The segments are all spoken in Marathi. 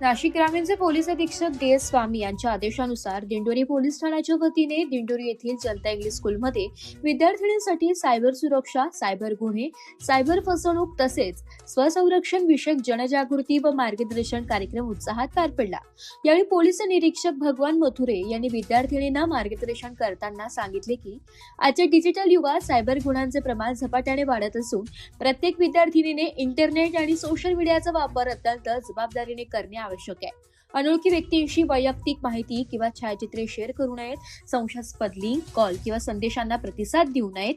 नाशिक ग्रामीणचे पोलीस अधीक्षक DS स्वामी यांच्या आदेशानुसार दिंडोरी पोलीस ठाण्याच्या वतीने दिंडोरी येथील जनता इंग्लिश स्कूलमध्ये विद्यार्थिनींसाठी सायबर सुरक्षा, सायबर गुन्हे, सायबर फसवणूक तसेच स्वसंरक्षण विषयक जनजागृती व मार्गदर्शन कार्यक्रम उत्साहात पार पडला। यावेळी पोलीस निरीक्षक भगवान मथुरे यांनी विद्यार्थिनींना मार्गदर्शन करताना सांगितले की आजच्या डिजिटल युगात सायबर गुन्ह्यांचे प्रमाण झपाट्याने वाढत असून प्रत्येक विद्यार्थिनीने इंटरनेट आणि सोशल मीडियाचा वापर अत्यंत जबाबदारीने करणे आवश्यक आहे। अनोळखी व्यक्तींशी वैयक्तिक माहिती किंवा छायाचित्रे शेअर करू नयेत, संशयास्पद लिंक, कॉल किंवा संदेशांना प्रतिसाद देऊ नयेत,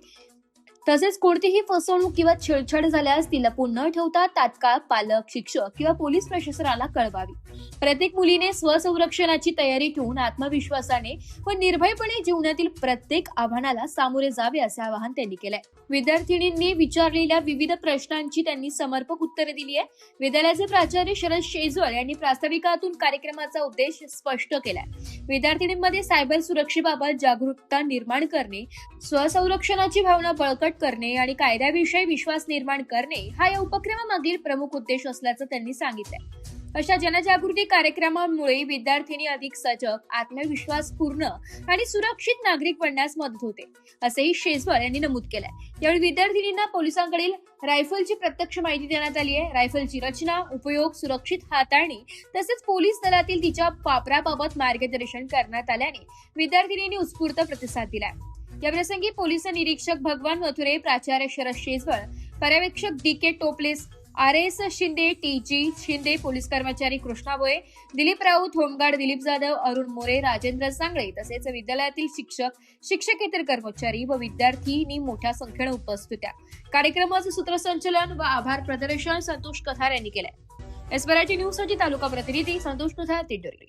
तसेच कोणतीही फसवणूक किंवा छेडछाड झाल्यास ती लपून न ठेवता तात्काळ पालक, शिक्षक किंवा पोलीस प्रशासनाला कळवावी। प्रत्येक मुलीने स्वसंरक्षणाची तयारी ठेवून आत्मविश्वासाने व निर्भयपणे जीवनातील प्रत्येक आव्हानाला सामोरे जावे असे आवाहन त्यांनी केलंय। विद्यार्थिनींनी विचारलेल्या विविध प्रश्नांची त्यांनी समर्पक उत्तरे दिली आहे। विद्यालयाचे प्राचार्य शरद शेजवळ यांनी प्रास्ताविकातून कार्यक्रमाचा उद्देश स्पष्ट केलाय। विद्यार्थिनींमध्ये सायबर सुरक्षेबाबत जागरूकता निर्माण करणे, स्वसंरक्षणाची भावना बळकट करणे आणि कायद्याविषयी विश्वास निर्माण करणे हा या उपक्रमामागील प्रमुख उद्देश असल्याचं त्यांनी सांगितलंय। अशा जनजागृती कार्यक्रमांमुळे विद्यार्थिनी अधिक सजग, आत्मविश्वासपूर्ण आणि सुरक्षित नागरिक बनण्यास मदत होते, असेही शेजवळ यांनी नमूद केलंय। यावेळी विद्यार्थिनींना पोलिसांकडील रायफलची प्रत्यक्ष माहिती देण्यात आली आहे। रायफलची रचना, उपयोग, सुरक्षित हाताळणी तसेच पोलीस दलातील तिच्या वापराबाबत मार्गदर्शन करण्यात आल्याने विद्यार्थिनींनी उत्स्फूर्त प्रतिसाद दिलाय। या प्रसंगी पोलीस निरीक्षक भगवान मथुरे, प्राचार्य शरद शेजवळ, पर्यवेक्षक DK टोपले, RS Shinde, TG Shinde, police कर्मचारी कृष्णा भोये, दिलीप राऊत, होमगार्ड दिलीप जाधव, अरुण मोरे, राजेंद्र सांगळे तसेच विद्यालयातील शिक्षक, शिक्षकेतर कर्मचारी व विद्यार्थींनी मोठ्या संख्येने उपस्थित होत्या। कार्यक्रमाचे सूत्रसंचालन व आभार प्रदर्शन संतोष कथार यांनी केले। एस मराठी न्यूज साठी तालुका प्रतिनिधी संतोष कथार, दिंडोरी।